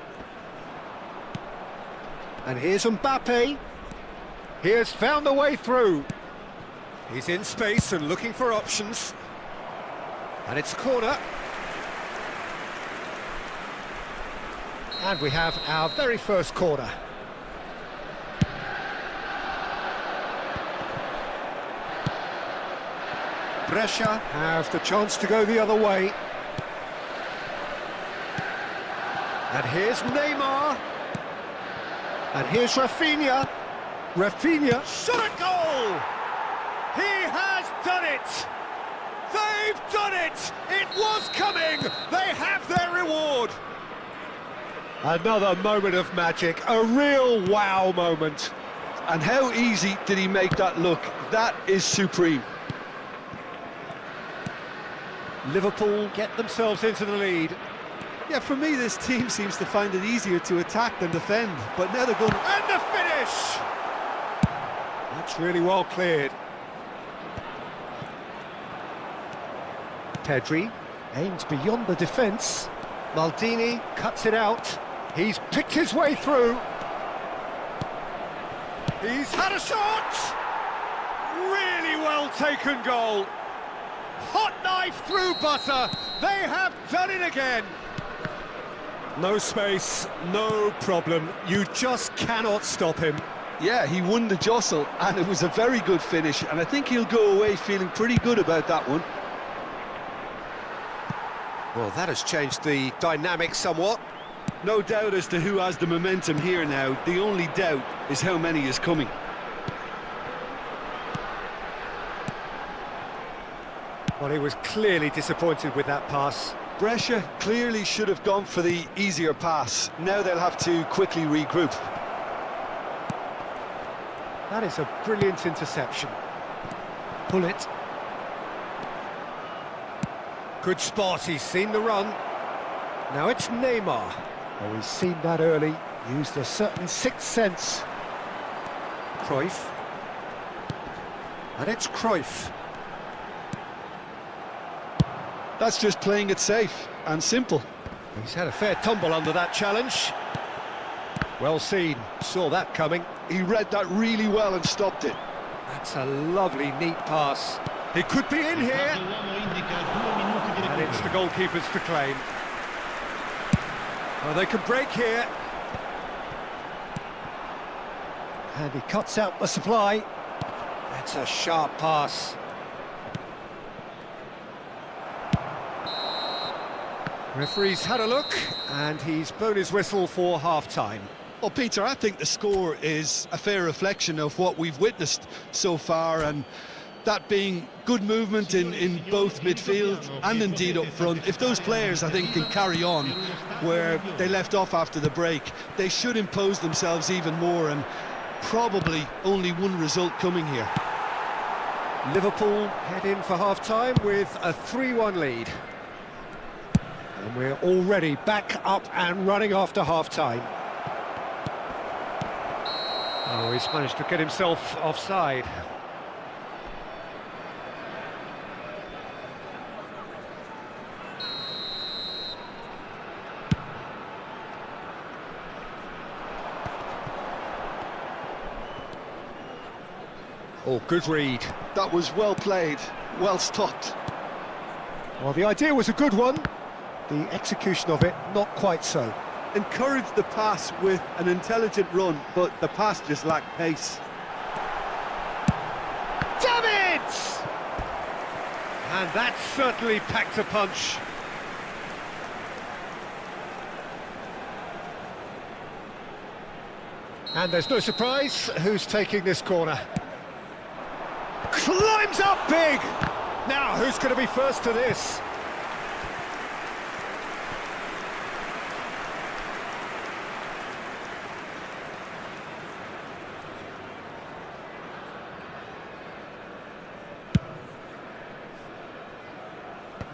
[SPEAKER 1] And here's Mbappe. He has found the way through. He's in space and looking for options. And it's a corner. And we have our very first corner. Brescia have the chance to go the other way. And here's Neymar. And here's Rafinha. Rafinha shot a goal! He has done it! They've done it! It was coming! They have their reward! Another moment of magic, a real wow moment.
[SPEAKER 2] And how easy did he make that look? That is supreme.
[SPEAKER 1] Liverpool get themselves into the lead.
[SPEAKER 2] Yeah, for me, this team seems to find it easier to attack than defend. But now they're going...
[SPEAKER 1] And the finish! That's really well cleared. Pedri aims beyond the defence. Maldini cuts it out. He's picked his way through. He's had a shot! Really well taken goal. Hot knife through butter. They have done it again. No space, no problem. You just cannot stop him.
[SPEAKER 2] Yeah, he won the jostle, and it was a very good finish, and I think he'll go away feeling pretty good about that one.
[SPEAKER 1] Well, that has changed the dynamic somewhat.
[SPEAKER 2] No doubt as to who has the momentum here now. The only doubt is how many is coming.
[SPEAKER 1] Well, he was clearly disappointed with that pass.
[SPEAKER 2] Brescia clearly should have gone for the easier pass. Now they'll have to quickly regroup.
[SPEAKER 1] That is a brilliant interception. Pull it. Good spot, he's seen the run. Now it's Neymar. Oh, he's seen that early, used a certain sixth sense. Cruyff. And it's Cruyff.
[SPEAKER 2] That's just playing it safe and simple.
[SPEAKER 1] He's had a fair tumble under that challenge. Well seen, saw that coming.
[SPEAKER 2] He read that really well and stopped it.
[SPEAKER 1] That's a lovely, neat pass. He could be in here. And it's the goalkeepers to claim. Well, they can break here. And he cuts out the supply. That's a sharp pass. Referee's had a look, and he's blown his whistle for half-time.
[SPEAKER 2] Well, Peter, I think the score is a fair reflection of what we've witnessed so far, and that being good movement in both midfield and indeed up front. If those players, I think, can carry on where they left off after the break, they should impose themselves even more, and probably only one result coming here.
[SPEAKER 1] Liverpool head in for half-time with a 3-1 lead. And we're already back up and running after half-time. Oh, he's managed to get himself offside. Oh, good read.
[SPEAKER 2] That was well played, well stopped.
[SPEAKER 1] Well, the idea was a good one. The execution of it, not quite so.
[SPEAKER 2] Encouraged the pass with an intelligent run, but the pass just lacked pace.
[SPEAKER 1] Damn it! And that certainly packed a punch. And there's no surprise who's taking this corner. Climbs up big! Now, who's going to be first to this?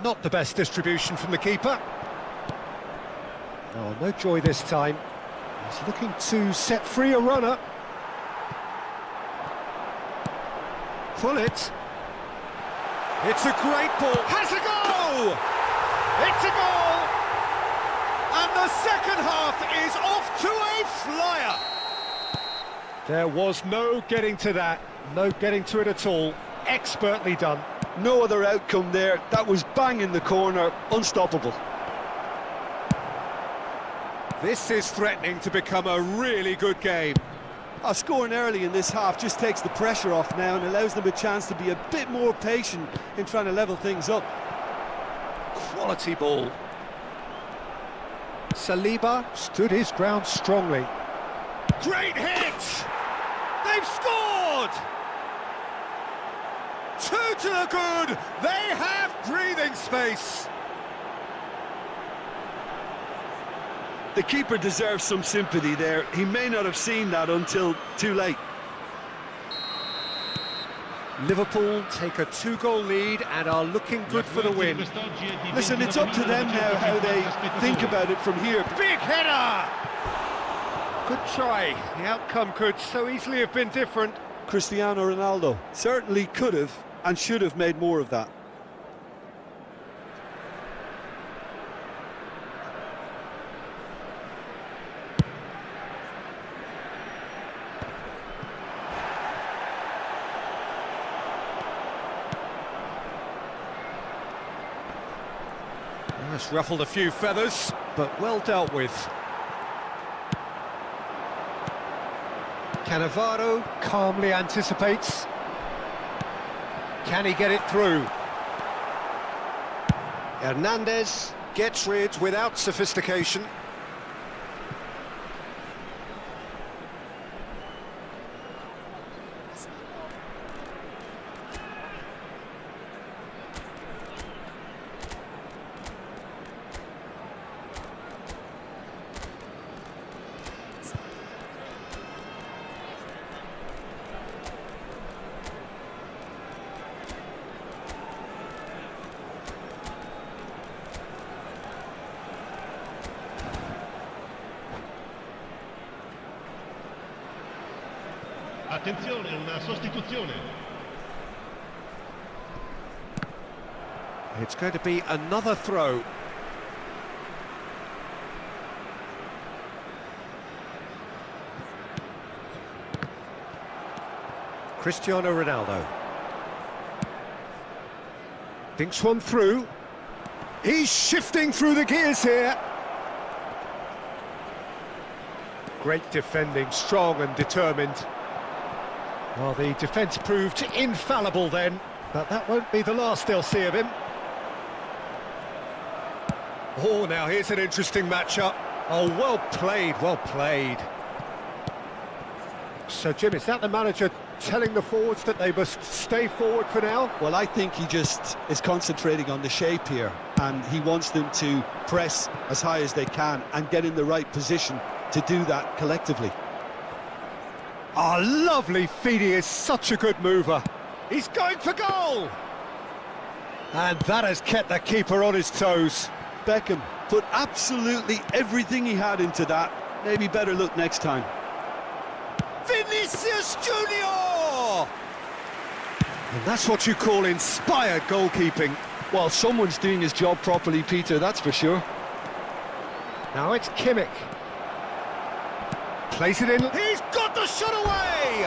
[SPEAKER 1] Not the best distribution from the keeper. Oh, no joy this time. He's looking to set free a runner. Pull it. It's a great ball. Has a goal! It's a goal! And the second half is off to a flyer. There was no getting to that. No getting to it at all. Expertly done.
[SPEAKER 2] No other outcome there. That was bang in the corner, unstoppable.
[SPEAKER 1] This is threatening to become a really good game.
[SPEAKER 2] Scoring early in this half just takes the pressure off now and allows them a chance to be a bit more patient in trying to level things up.
[SPEAKER 1] Quality ball. Saliba stood his ground strongly. Great hit! They've scored! 2 to the good! They have breathing space!
[SPEAKER 2] The keeper deserves some sympathy there. He may not have seen that until too late.
[SPEAKER 1] Liverpool take a 2-goal lead and are looking good for the win.
[SPEAKER 2] Listen, it's up to them now how they think about it from here.
[SPEAKER 1] Big header! Good try. The outcome could so easily have been different.
[SPEAKER 2] Cristiano Ronaldo certainly could have and should have made more of that.
[SPEAKER 1] That's ruffled a few feathers, but well dealt with. Cannavaro calmly anticipates. Can he get it through? Hernandez gets rid without sophistication.
[SPEAKER 3] Attenzione, una sostituzione.
[SPEAKER 1] It's going to be another throw. Cristiano Ronaldo. Thinks one through. He's shifting through the gears here. Great defending, strong and determined. Well, the defence proved infallible then, but that won't be the last they'll see of him. Oh, now here's an interesting matchup. Oh, well played, well played. So, Jim, is that the manager telling the forwards that they must stay forward for now?
[SPEAKER 2] Well, I think he just is concentrating on the shape here, and he wants them to press as high as they can and get in the right position to do that collectively.
[SPEAKER 1] Oh, lovely feed, he is such a good mover. He's going for goal! And that has kept the keeper on his toes.
[SPEAKER 2] Beckham put absolutely everything he had into that. Maybe better look next time.
[SPEAKER 1] Vinicius Junior! And that's what you call inspired goalkeeping.
[SPEAKER 2] Well, someone's doing his job properly, Peter, that's for sure.
[SPEAKER 1] Now it's Kimmich. Plays it in. He's got the shot away!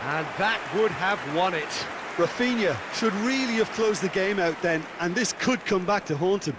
[SPEAKER 1] And that would have won it.
[SPEAKER 2] Rafinha should really have closed the game out then, and this could come back to haunt him.